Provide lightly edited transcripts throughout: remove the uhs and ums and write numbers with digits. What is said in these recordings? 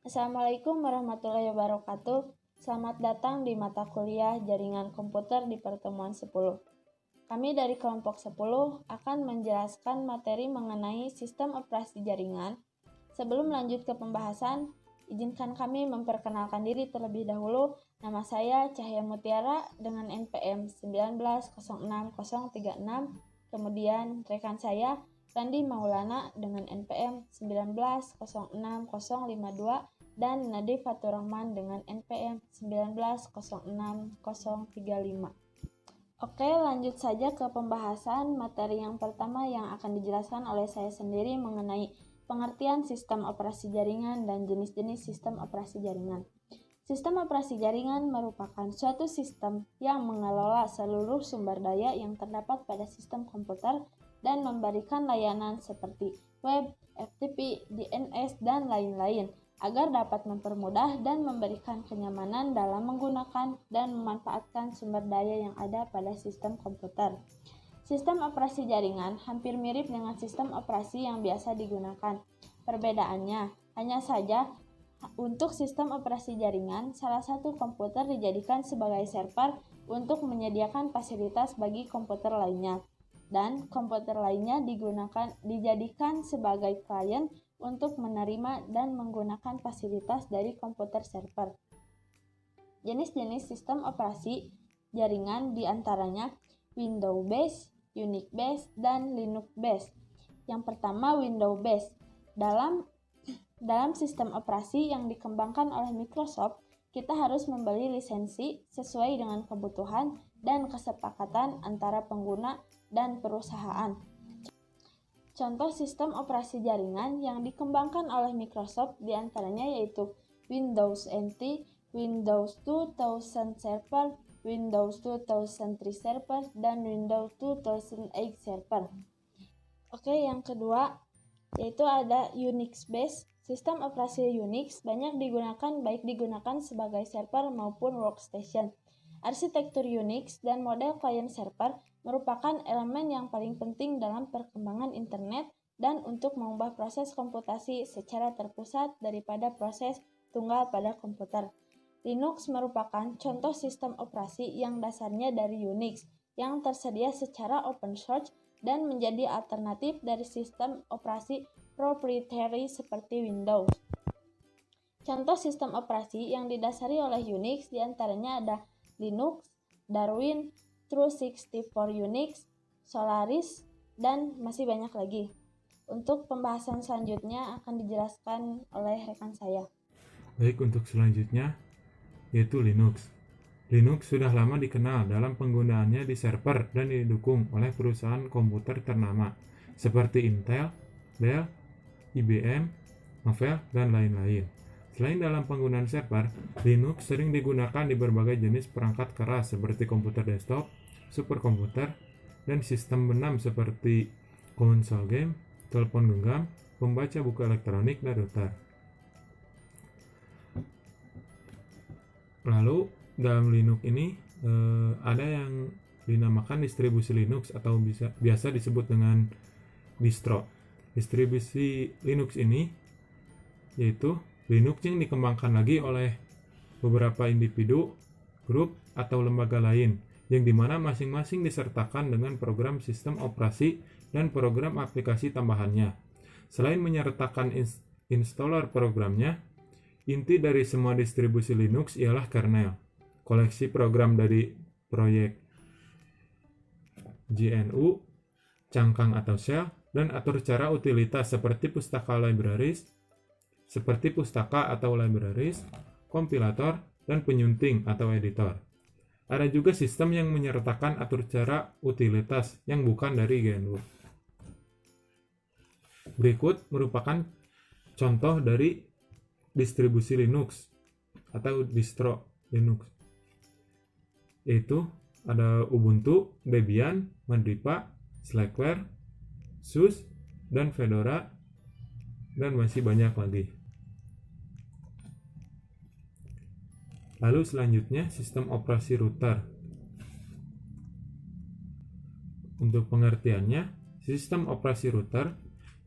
Assalamualaikum warahmatullahi wabarakatuh. Selamat datang di mata kuliah Jaringan Komputer di pertemuan 10. Kami dari kelompok 10 akan menjelaskan materi mengenai sistem operasi jaringan. Sebelum lanjut ke pembahasan, izinkan kami memperkenalkan diri terlebih dahulu. Nama saya Cahya Mutiara dengan NPM 1906036. Kemudian rekan saya Randi Maulana dengan NPM 1906052 dan Nadif Fatur Rahman dengan NPM 1906035. Oke, lanjut saja ke pembahasan materi yang pertama yang akan dijelaskan oleh saya sendiri mengenai pengertian sistem operasi jaringan dan jenis-jenis sistem operasi jaringan. Sistem operasi jaringan merupakan suatu sistem yang mengelola seluruh sumber daya yang terdapat pada sistem komputer dan memberikan layanan seperti web, FTP, DNS, dan lain-lain agar dapat mempermudah dan memberikan kenyamanan dalam menggunakan dan memanfaatkan sumber daya yang ada pada sistem komputer. Sistem operasi jaringan hampir mirip dengan sistem operasi yang biasa digunakan. Perbedaannya hanya saja untuk sistem operasi jaringan, salah satu komputer dijadikan sebagai server untuk menyediakan fasilitas bagi komputer lainnya, dan komputer lainnya dijadikan sebagai klien untuk menerima dan menggunakan fasilitas dari komputer server. Jenis-jenis sistem operasi jaringan diantaranya Windows-based, Unix-based, dan Linux-based. Yang pertama, Windows-based. Dalam sistem operasi yang dikembangkan oleh Microsoft, kita harus membeli lisensi sesuai dengan kebutuhan dan kesepakatan antara pengguna dan perusahaan. Contoh sistem operasi jaringan yang dikembangkan oleh Microsoft diantaranya yaitu Windows NT, Windows 2000 Server, Windows 2003 Server, dan Windows 2008 Server. Oke, yang kedua yaitu ada Unix-based. Sistem operasi Unix banyak baik digunakan sebagai server maupun workstation. Arsitektur Unix dan model client server merupakan elemen yang paling penting dalam perkembangan internet dan untuk mengubah proses komputasi secara terpusat daripada proses tunggal pada komputer. Linux merupakan contoh sistem operasi yang dasarnya dari Unix yang tersedia secara open source dan menjadi alternatif dari sistem operasi proprietary seperti Windows. Contoh sistem operasi yang didasari oleh Unix diantaranya ada Linux, Darwin, True64 Unix, Solaris, dan masih banyak lagi. Untuk pembahasan selanjutnya akan dijelaskan oleh rekan saya. Baik, untuk selanjutnya yaitu Linux. Linux sudah lama dikenal dalam penggunaannya di server dan didukung oleh perusahaan komputer ternama seperti Intel, Dell, IBM, Novell, dan lain-lain. Selain dalam penggunaan server, Linux sering digunakan di berbagai jenis perangkat keras seperti komputer desktop, superkomputer, dan sistem benam seperti konsol game, telepon genggam, pembaca buku elektronik, dan router. Lalu dalam Linux ini ada yang dinamakan distribusi Linux atau biasa disebut dengan distro. Distribusi Linux ini yaitu Linux yang dikembangkan lagi oleh beberapa individu, grup, atau lembaga lain yang dimana masing-masing disertakan dengan program sistem operasi dan program aplikasi tambahannya. Selain menyertakan installer programnya, inti dari semua distribusi Linux ialah kernel, koleksi program dari proyek GNU, cangkang atau shell, dan atur cara utilitas seperti pustaka atau libraries, kompilator, dan penyunting atau editor. Ada juga sistem yang menyertakan atur cara utilitas yang bukan dari GNU. Berikut merupakan contoh dari distribusi Linux atau distro Linux. Yaitu ada Ubuntu, Debian, Mandriva, Slackware, SUSE, dan Fedora, dan masih banyak lagi. Lalu selanjutnya sistem operasi router. Untuk pengertiannya, sistem operasi router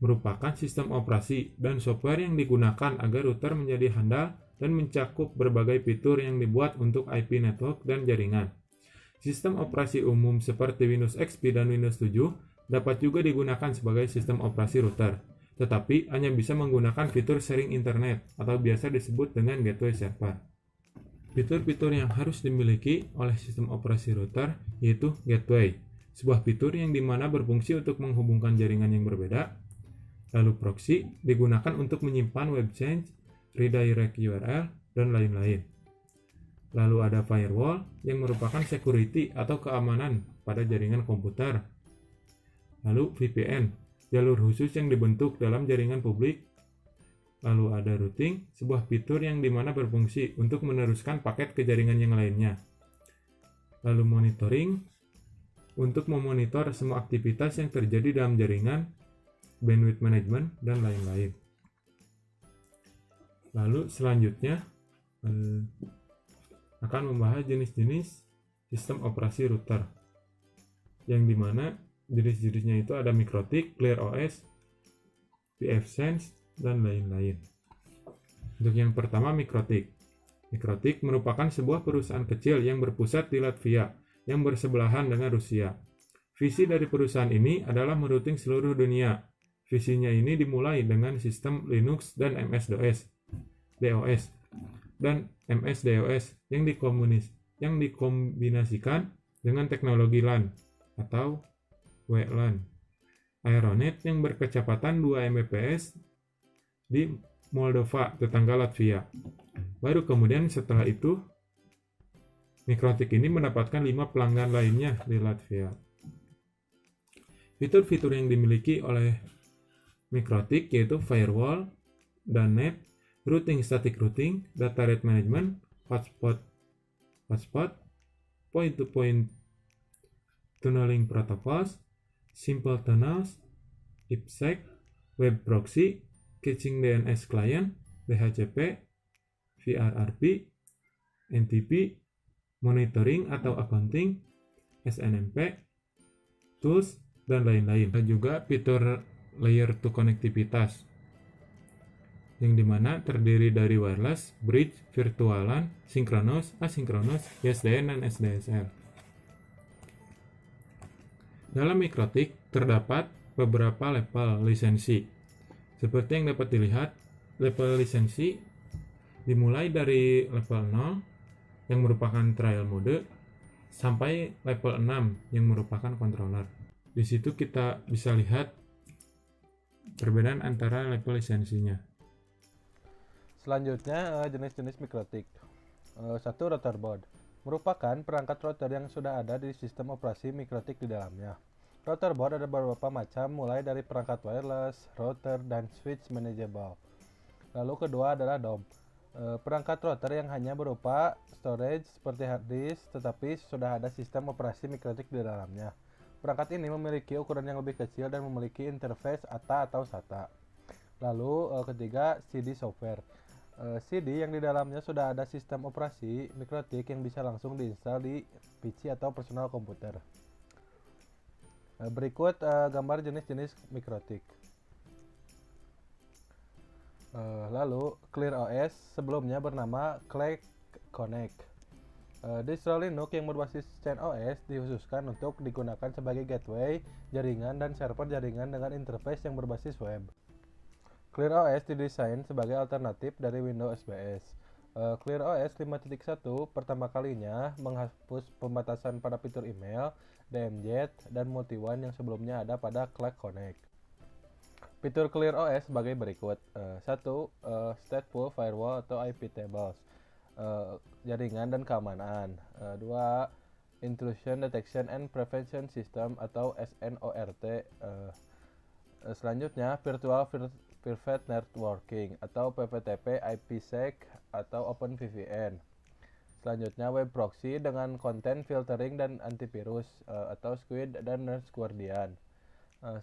merupakan sistem operasi dan software yang digunakan agar router menjadi handal dan mencakup berbagai fitur yang dibuat untuk IP network dan jaringan. Sistem operasi umum seperti Windows XP dan Windows 7 dapat juga digunakan sebagai sistem operasi router, tetapi hanya bisa menggunakan fitur sharing internet atau biasa disebut dengan gateway server. Fitur-fitur yang harus dimiliki oleh sistem operasi router yaitu gateway, sebuah fitur yang dimana berfungsi untuk menghubungkan jaringan yang berbeda. Lalu proxy digunakan untuk menyimpan web change, redirect URL, dan lain-lain. Lalu ada firewall yang merupakan security atau keamanan pada jaringan komputer. Lalu VPN, jalur khusus yang dibentuk dalam jaringan publik. Lalu ada routing, sebuah fitur yang dimana berfungsi untuk meneruskan paket ke jaringan yang lainnya. Lalu monitoring, untuk memonitor semua aktivitas yang terjadi dalam jaringan, bandwidth management, dan lain-lain. Lalu selanjutnya akan membahas jenis-jenis sistem operasi router, yang dimana jenis-jenisnya itu ada MikroTik, ClearOS, pfSense, dan lain-lain. Untuk yang pertama, MikroTik. MikroTik merupakan sebuah perusahaan kecil yang berpusat di Latvia yang bersebelahan dengan Rusia. Visi dari perusahaan ini adalah merouting seluruh dunia. Visinya ini dimulai dengan sistem Linux dan MS-DOS dan MS-DOS yang dikombinasikan dengan teknologi LAN atau WLAN. Aeronet yang berkecepatan 2 Mbps di Moldova, tetangga Latvia. Baru kemudian setelah itu, MikroTik ini mendapatkan 5 pelanggan lainnya di Latvia. Fitur-fitur yang dimiliki oleh MikroTik yaitu firewall, DANet, routing static routing, data rate management, hotspot, point-to-point tunneling protocols, simple tunnels, IPsec, web proxy, caching DNS client, DHCP, VRRP, NTP, monitoring atau accounting, SNMP, tools, dan lain-lain. Ada juga fitur layer 2 konektivitas, yang dimana terdiri dari wireless, bridge, virtual LAN, synchronous, asynchronous, SDN, dan SDSL. Dalam MikroTik terdapat beberapa level lisensi. Seperti yang dapat dilihat, level lisensi dimulai dari level 0 yang merupakan trial mode sampai level 6 yang merupakan controller. Di situ kita bisa lihat perbedaan antara level lisensinya. Selanjutnya jenis-jenis MikroTik. 1. Router board merupakan perangkat router yang sudah ada di sistem operasi MikroTik di dalamnya. Router board ada beberapa macam, mulai dari perangkat wireless, router, dan switch manageable. Lalu kedua adalah DOM, perangkat router yang hanya berupa storage seperti hard disk, tetapi sudah ada sistem operasi MikroTik di dalamnya. Perangkat ini memiliki ukuran yang lebih kecil dan memiliki interface ATA atau SATA. Lalu ketiga, CD software. CD yang di dalamnya sudah ada sistem operasi MikroTik yang bisa langsung diinstal di PC atau personal komputer. Berikut gambar jenis-jenis MikroTik. Lalu ClearOS sebelumnya bernama Click Connect. Distro Linux yang berbasis CentOS dikhususkan untuk digunakan sebagai gateway jaringan dan server jaringan dengan interface yang berbasis web. ClearOS didesain sebagai alternatif dari Windows SBS. ClearOS 5.1 pertama kalinya menghapus pembatasan pada fitur email, DMZ, dan multi-WAN yang sebelumnya ada pada Click Connect. Fitur ClearOS sebagai berikut. 1. Stateful Firewall atau IP Tables, jaringan dan keamanan. 2. Intrusion Detection and Prevention System atau SNORT. Selanjutnya Virtual Private Networking atau PVTP, IPsec atau OpenVPN. Selanjutnya web proxy dengan content filtering dan antivirus atau Squid dan Nurse Guardian.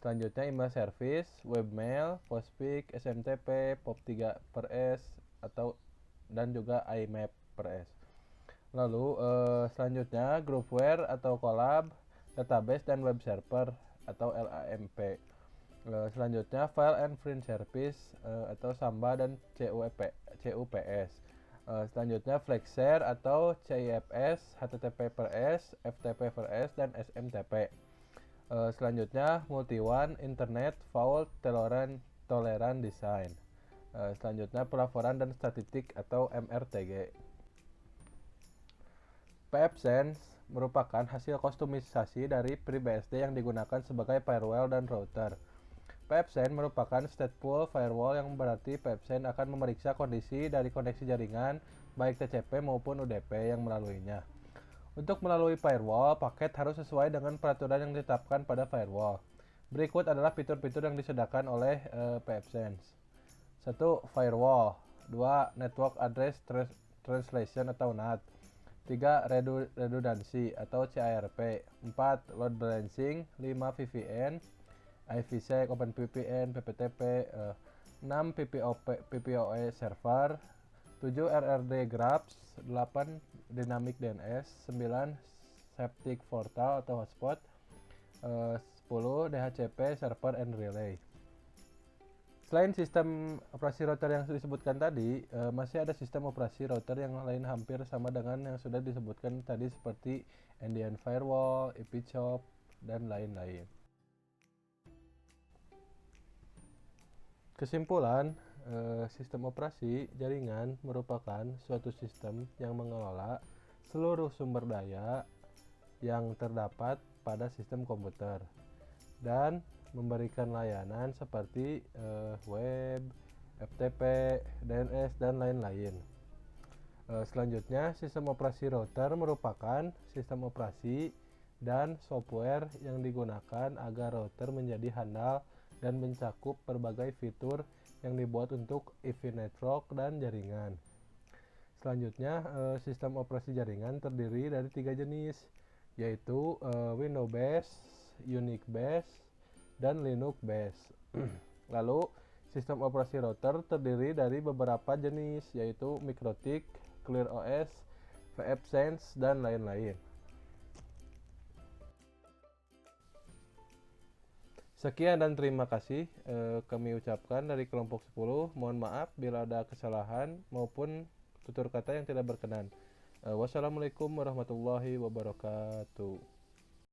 Selanjutnya email service, webmail, postfix, SMTP, POP3/S dan juga IMAP/S. Lalu selanjutnya groupware atau collab, database dan web server atau LAMP. Selanjutnya File and Print Service atau Samba dan CUPS. Selanjutnya FlexShare atau CIFS, HTTP/S, FTP/S, dan SMTP. Selanjutnya Multi-One Internet Fault Tolerant Design. Selanjutnya pelaporan dan statistik atau MRTG. pfSense merupakan hasil kostumisasi dari FreeBSD yang digunakan sebagai firewall dan router. pfSense merupakan stateful firewall yang berarti pfSense akan memeriksa kondisi dari koneksi jaringan baik TCP maupun UDP yang melaluinya. Untuk melalui firewall, paket harus sesuai dengan peraturan yang ditetapkan pada firewall. Berikut adalah fitur-fitur yang disediakan oleh pfSense. 1. Firewall. 2. Network Address Translation atau NAT. 3. Redundancy atau CARP. 4. Load balancing. 5. VPN, IPsec, OpenVPN, PPTP. 6. PPOE server. 7. RRD Graphs. 8. Dynamic DNS. 9. Septic Portal atau hotspot. 10. DHCP server and relay. Selain sistem operasi router yang disebutkan tadi, masih ada sistem operasi router yang lain hampir sama dengan yang sudah disebutkan tadi seperti NDN Firewall, ipchop, dan lain-lain. Kesimpulan, sistem operasi jaringan merupakan suatu sistem yang mengelola seluruh sumber daya yang terdapat pada sistem komputer dan memberikan layanan seperti web, FTP, DNS, dan lain-lain. Selanjutnya, sistem operasi router merupakan sistem operasi dan software yang digunakan agar router menjadi handal dan mencakup berbagai fitur yang dibuat untuk IP network dan jaringan. Selanjutnya, sistem operasi jaringan terdiri dari 3 jenis, yaitu Windows based, Unix based, dan Linux based. Lalu, sistem operasi router terdiri dari beberapa jenis, yaitu MikroTik, ClearOS, pfSense, dan lain-lain. Sekian dan terima kasih kami ucapkan dari kelompok 10. Mohon maaf bila ada kesalahan maupun tutur kata yang tidak berkenan. Wassalamualaikum warahmatullahi wabarakatuh.